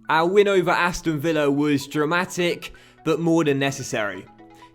Our win over Aston Villa was dramatic, but more than necessary.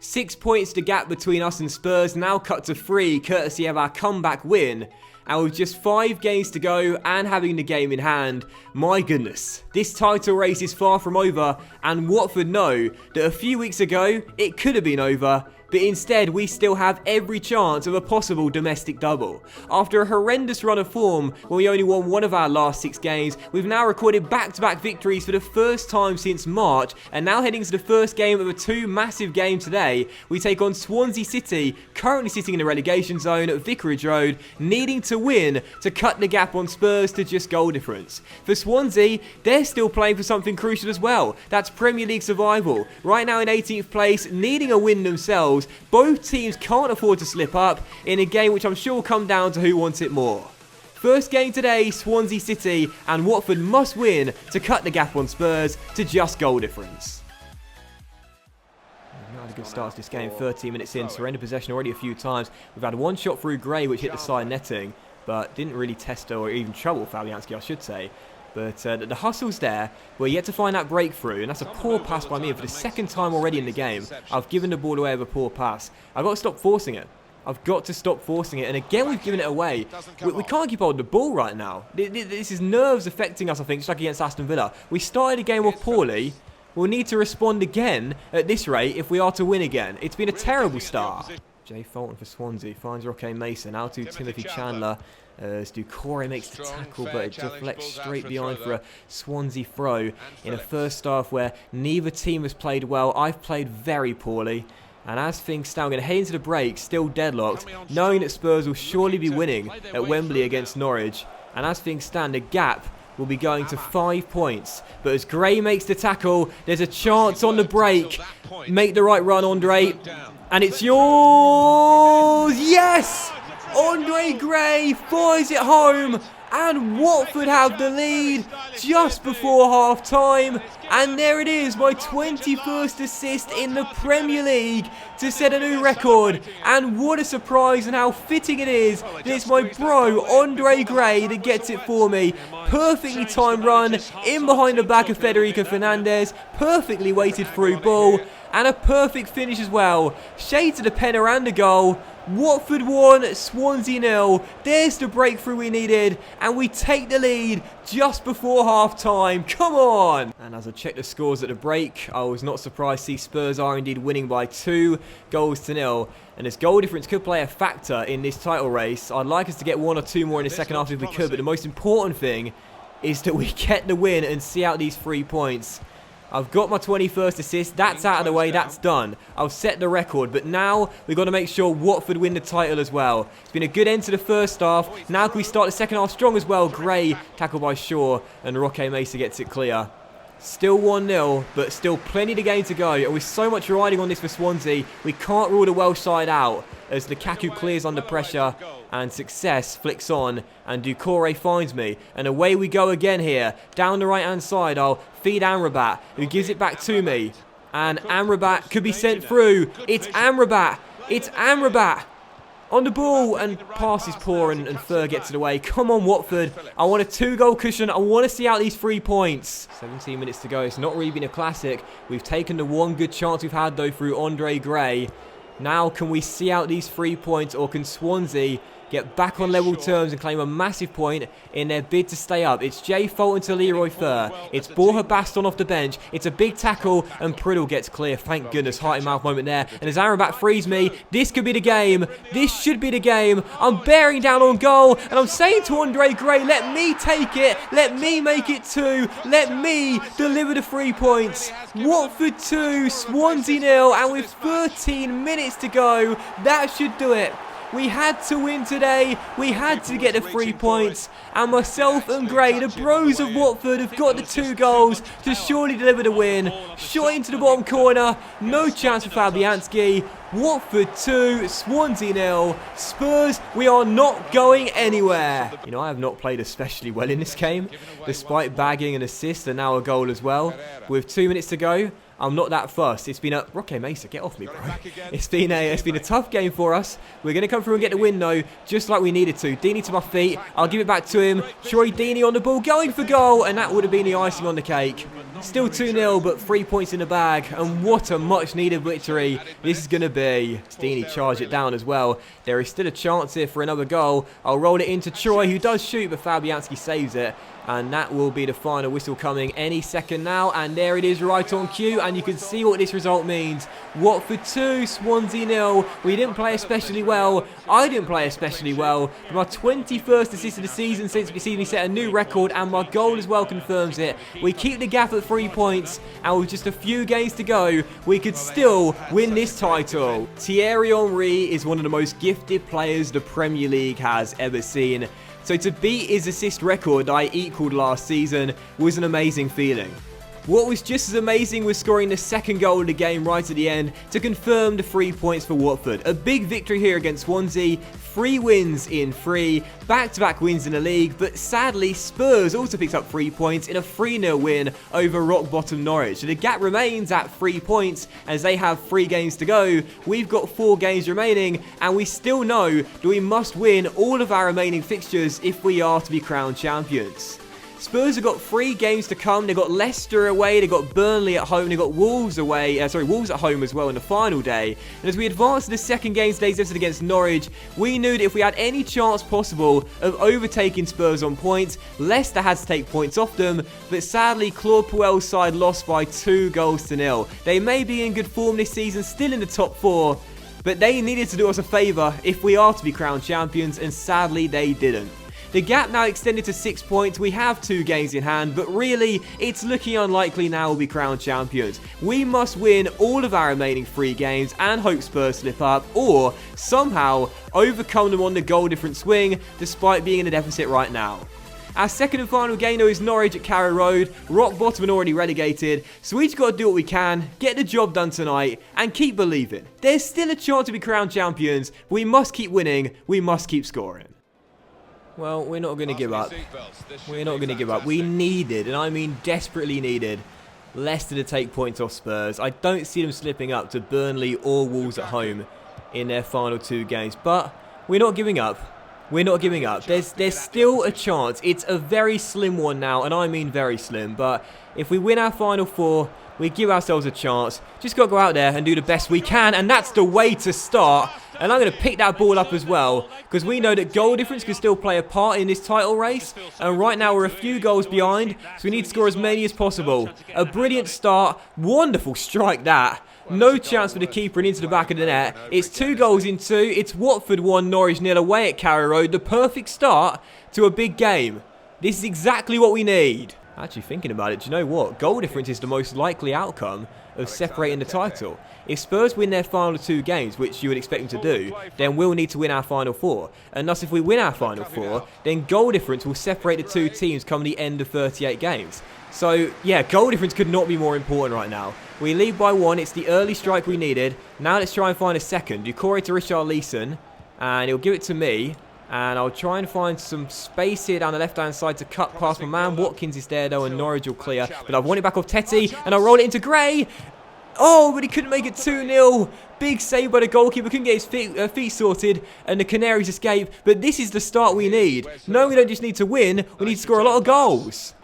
6 points the gap between us and Spurs, now cut to 3 courtesy of our comeback win. And with just 5 games to go and having the game in hand, my goodness, this title race is far from over, and Watford know that a few weeks ago it could have been over, but instead we still have every chance of a possible domestic double. After a horrendous run of form when we only won one of our last 6 games, we've now recorded back-to-back victories for the first time since March, and now heading to the first game of a 2 massive games today. We take on Swansea City, currently sitting in the relegation zone at Vicarage Road, needing to win to cut the gap on Spurs to just goal difference. For Swansea, they're still playing for something crucial as well. That's Premier League survival. Right now in 18th place, needing a win themselves. Both teams can't afford to slip up in a game which I'm sure will come down to who wants it more. First game today, Swansea City, and Watford must win to cut the gap on Spurs to just goal difference. We've had a good start to this game, 13 minutes in, surrendered possession already a few times. We've had one shot through Gray which hit the side netting, but didn't really test or even trouble Fabianski, I should say. But the hustle's there. We're yet to find that breakthrough, and that's a poor pass by me. For the second time already in the game, I've given the ball away with a poor pass. I've got to stop forcing it. I've got to stop forcing it. And again, we've given it away. We can't keep hold of the ball right now. This is nerves affecting us, I think, just like against Aston Villa. We started the game off poorly. We'll need to respond again at this rate if we are to win again. It's been a terrible start. Jay Fulton for Swansea finds Roque Mason. Out to Timothy Chandler. As Doucouré makes the tackle, but it deflects straight behind for a Swansea throw in a first half where neither team has played well. I've played very poorly. And as things stand, we're going to head into the break, still deadlocked, knowing that Spurs will surely be winning at Wembley against Norwich. And as things stand, the gap will be going to 5 points. But as Gray makes the tackle, there's a chance on the break. Make the right run, Andre. And it's yours! Yes! Andre Gray fires it home, and Watford have the lead just before half-time. And there it is, my 21st assist in the Premier League to set a new record. And what a surprise, and how fitting it is that it's my bro, Andre Gray, that gets it for me. Perfectly timed run in behind the back of Federico Fernandez. Perfectly weighted through ball. And a perfect finish as well. Shades of the pen around the goal. Watford 1, Swansea 0. There's the breakthrough we needed, and we take the lead just before half-time. Come on! And as I check the scores at the break, I was not surprised to see Spurs are indeed winning by 2 goals to 0. And as goal difference could play a factor in this title race, I'd like us to get 1 or 2 more in the second half if we could, but the most important thing is that we get the win and see out these 3 points. I've got my 21st assist, that's out of the way, that's done. I've set the record, but now we've got to make sure Watford win the title as well. It's been a good end to the first half. Now can we start the second half strong as well? Gray, tackled by Shaw, and Roque Mesa gets it clear. Still 1-0, but still plenty of the game to go. And with so much riding on this for Swansea, we can't rule the Welsh side out as Lukaku clears under pressure and success flicks on and Doucouré finds me. And away we go again here. Down the right-hand side, I'll feed Amrabat, who gives it back to me. And Amrabat could be sent through. It's Amrabat. It's Amrabat. On the ball, and pass is poor, and Fur gets it away. Come on, Watford. I want a 2-goal cushion. I want to see out these 3 points. 17 minutes to go. It's not really been a classic. We've taken the one good chance we've had, though, through Andre Gray. Now, can we see out these 3 points, or can Swansea get back on level terms and claim a massive point in their bid to stay up? It's Jay Fulton to Leroy Fur. It's Borja Baston off the bench. It's a big tackle, and Priddle gets clear. Thank goodness, heart-in-mouth moment there. And as Amrabat frees me, this could be the game. This should be the game. I'm bearing down on goal, and I'm saying to Andre Gray, let me take it. Let me make it 2. Let me deliver the 3 points. Watford 2, Swansea 0, and with 13 minutes to go, that should do it. We had to win today. We had to get the 3 points. And myself and Gray, the bros of Watford, have got the 2 goals to surely deliver the win. Shot into the bottom corner. No chance for Fabianski. Watford 2, Swansea 0. Spurs, we are not going anywhere. You know, I have not played especially well in this game, despite bagging an assist and now a goal as well. With 2 minutes to go, I'm not that fussed. It's been a... Roque Mesa, get off me, bro. It's been a tough game for us. We're going to come through and get the win, though, just like we needed to. Deeney to my feet. I'll give it back to him. Troy Deeney on the ball, going for goal, and that would have been the icing on the cake. Still 2-0, but 3 points in the bag, and what a much-needed victory this is going to be. Steeny charged it down as well. There is still a chance here for another goal. I'll roll it into Troy, who does shoot, but Fabianski saves it. And that will be the final whistle coming any second now. And there it is right on cue. And you can see what this result means. Watford 2, Swansea 0. We didn't play especially well. I didn't play especially well. But my 21st assist of the season since we set a new record. And my goal as well confirms it. We keep the gap at 3 points. And with just a few games to go, we could still win this title. Thierry Henry is one of the most gifted players the Premier League has ever seen. So to beat his assist record I equalled last season was an amazing feeling. What was just as amazing was scoring the second goal of the game right at the end to confirm the 3 points for Watford. A big victory here against Swansea, 3 wins in 3, back-to-back wins in the league, but sadly Spurs also picked up 3 points in a 3-0 win over rock-bottom Norwich. So the gap remains at 3 points as they have 3 games to go. We've got 4 games remaining and we still know that we must win all of our remaining fixtures if we are to be crowned champions. Spurs have got 3 games to come. They've got Leicester away, they've got Burnley at home, they've got Wolves away, Wolves at home as well in the final day. And as we advance to the second game today's episode against Norwich, we knew that if we had any chance possible of overtaking Spurs on points, Leicester had to take points off them, but sadly Claude Puel's side lost by 2-0. They may be in good form this season, still in the top 4, but they needed to do us a favour if we are to be crowned champions, and sadly they didn't. The gap now extended to 6 points. We have 2 games in hand, but really, it's looking unlikely now we'll be crowned champions. We must win all of our remaining 3 games and hope Spurs slip up, or somehow overcome them on the goal difference swing, despite being in a deficit right now. Our second and final game though is Norwich at Carrow Road. Rock bottom and already relegated, so we just got to do what we can, get the job done tonight, and keep believing. There's still a chance to be crowned champions. We must keep winning. We must keep scoring. Well, we're not going to give up. We're not going to give up. We needed, and I mean desperately needed, Leicester to take points off Spurs. I don't see them slipping up to Burnley or Wolves at home in their final 2 games. But we're not giving up. We're not giving up. There's still a chance. It's a very slim one now, and I mean very slim. But if we win our final 4, we give ourselves a chance. Just got to go out there and do the best we can, and that's the way to start. And I'm going to pick that ball up as well, because we know that goal difference can still play a part in this title race. And right now we're a few goals behind, so we need to score as many as possible. A brilliant start. Wonderful strike that. No chance for the keeper and into the back of the net. It's 2 goals in 2. It's Watford 1, Norwich 0 away at Carrow Road. The perfect start to a big game. This is exactly what we need. Actually thinking about it, do you know what? Goal difference is the most likely outcome of separating the title. If Spurs win their final 2 games, which you would expect them to do, then we'll need to win our final 4. And thus if we win our final 4, then goal difference will separate the 2 teams come the end of 38 games. So yeah, goal difference could not be more important right now. We lead by 1, it's the early strike we needed. Now let's try and find a second. Ducoré to Richarlison, and he'll give it to me. And I'll try and find some space here down the left-hand side to cut past my man. Watkins is there, though, and Norwich will clear. But I've won it back off Tetty, and I'll roll it into Gray. Oh, but he couldn't make it 2-0. Big save by the goalkeeper. Couldn't get his feet sorted, and the Canaries escape. But this is the start we need. No, we don't just need to win. We need to score a lot of goals.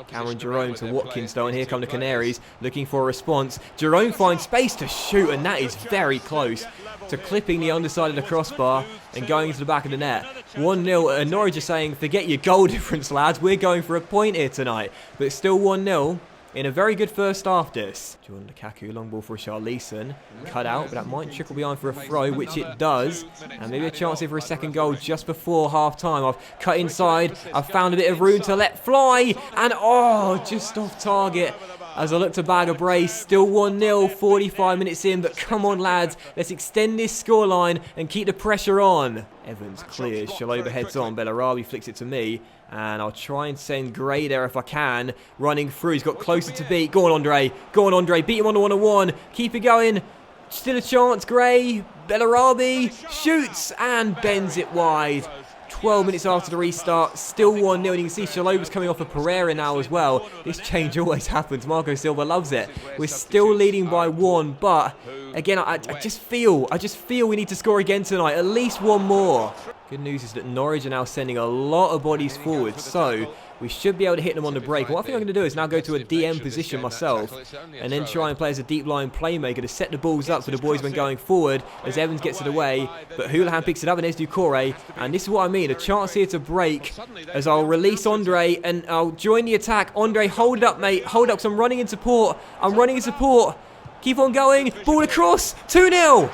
Cameron Jerome to Watkins though, and here come the Canaries looking for a response. Jerome finds space to shoot, and that is very close to clipping the underside of the crossbar and going into the back of the net. 1-0, and Norwich are saying, forget your goal difference, lads. We're going for a point here tonight. But still 1-0. In a very good first half, this. Jordan Lukaku, long ball for Richarlison. Cut out, but that might trickle behind for a throw, which it does. And maybe a chance here for a second goal just before half-time. I've cut inside. I've found a bit of room to let fly. And, oh, just off target. As I look to bag a brace, still 1-0, 45 minutes in. But come on, lads, let's extend this scoreline and keep the pressure on. Evans clears, Chalobah heads on, Bellarabi flicks it to me. And I'll try and send Gray there if I can. Running through, he's got closer to beat. Go on, Andre. Go on, Andre. Beat him on the 1-on-1. Keep it going. Still a chance, Gray. Bellarabi shoots and bends it wide. 12 minutes after the restart, still 1-0. And you can see Chalobah's coming off of Pereira now as well. This change always happens. Marco Silva loves it. We're still leading by 1, but again, I just feel we need to score again tonight. At least 1 more. Good news is that Norwich are now sending a lot of bodies forward, so We should be able to hit them on the break. What I think I'm going to do is now go to a DM position myself and then try and play as a deep line playmaker to set the balls up for the boys when going forward as Evans gets it away. But Houlihan picks it up and there's Ducore. And this is what I mean, a chance here to break as I'll release Andre and I'll join the attack. Andre, hold it up, mate. Hold up because I'm running in support. I'm running in support. Keep on going. Ball across. 2-0.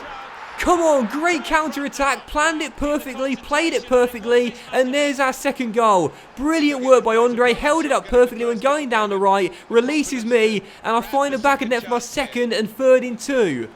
Come on, great counter-attack, planned it perfectly, played it perfectly, and there's our second goal. Brilliant work by Andre, held it up perfectly when going down the right, releases me, and I find the back of net for my second and third in 2.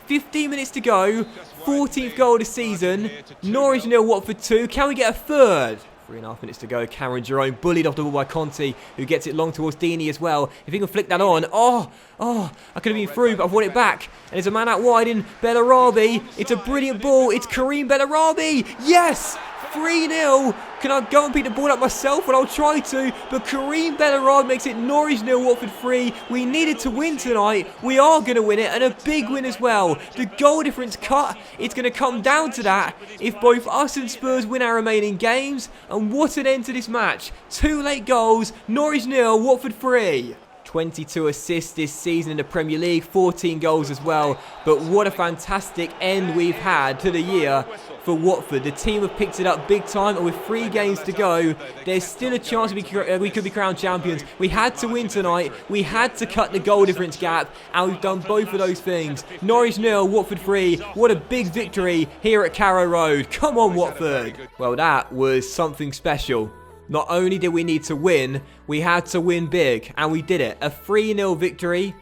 15 minutes to go, 14th goal of the season, Norwich 0, Watford 2, can we get a third? 3.5 minutes to go. Cameron Jerome bullied off the ball by Conte, who gets it long towards Deeney as well. If he can flick that on. Oh, I could have been through, but I've won it back. And there's a man out wide in Bellarabi. It's a brilliant ball. It's Karim Bellarabi. Yes! 3-0. Can I go and pick the ball up myself? Well, I'll try to. But Karim Bellarabi makes it Norwich 0, Watford 3. We needed to win tonight. We are going to win it, and a big win as well. The goal difference cut. It's going to come down to that if both us and Spurs win our remaining games. And what an end to this match. 2 late goals. Norwich 0, Watford 3. 22 assists this season in the Premier League, 14 goals as well. But what a fantastic end we've had to the year for Watford. The team have picked it up big time, and with 3 games to go, there's still a chance we could be crowned champions. We had to win tonight. We had to cut the goal difference gap, and we've done both of those things. Norwich 0, Watford 3. What a big victory here at Carrow Road. Come on, Watford. Well, that was something special. Not only did we need to win, we had to win big, and we did it. A 3-0 victory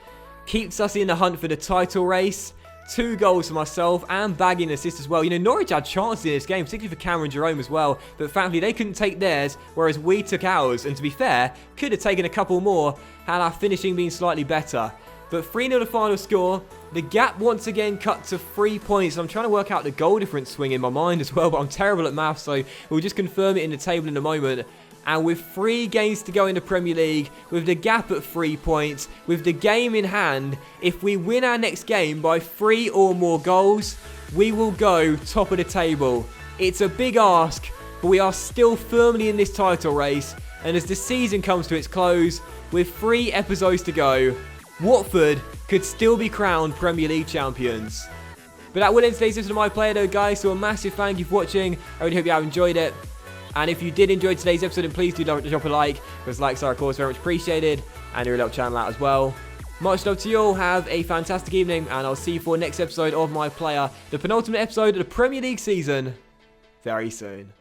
keeps us in the hunt for the title race. 2 goals for myself and bagging an assist as well. You know, Norwich had chances in this game, particularly for Cameron Jerome as well, but thankfully they couldn't take theirs, whereas we took ours, and to be fair, could have taken a couple more had our finishing been slightly better. But 3-0 the final score. The gap once again cut to 3 points. I'm trying to work out the goal difference swing in my mind as well, but I'm terrible at maths, so we'll just confirm it in the table in a moment. And with 3 games to go in the Premier League, with the gap at 3 points, with the game in hand, if we win our next game by 3 or more goals, we will go top of the table. It's a big ask, but we are still firmly in this title race. And as the season comes to its close, with 3 episodes to go, Watford could still be crowned Premier League champions. But that will end today's episode of My Player though, guys, so a massive thank you for watching. I really hope you have enjoyed it. And if you did enjoy today's episode, then please do drop a like, because likes are of course very much appreciated, and you're a little channel out as well. Much love to you all, have a fantastic evening, and I'll see you for the next episode of My Player, the penultimate episode of the Premier League season, very soon.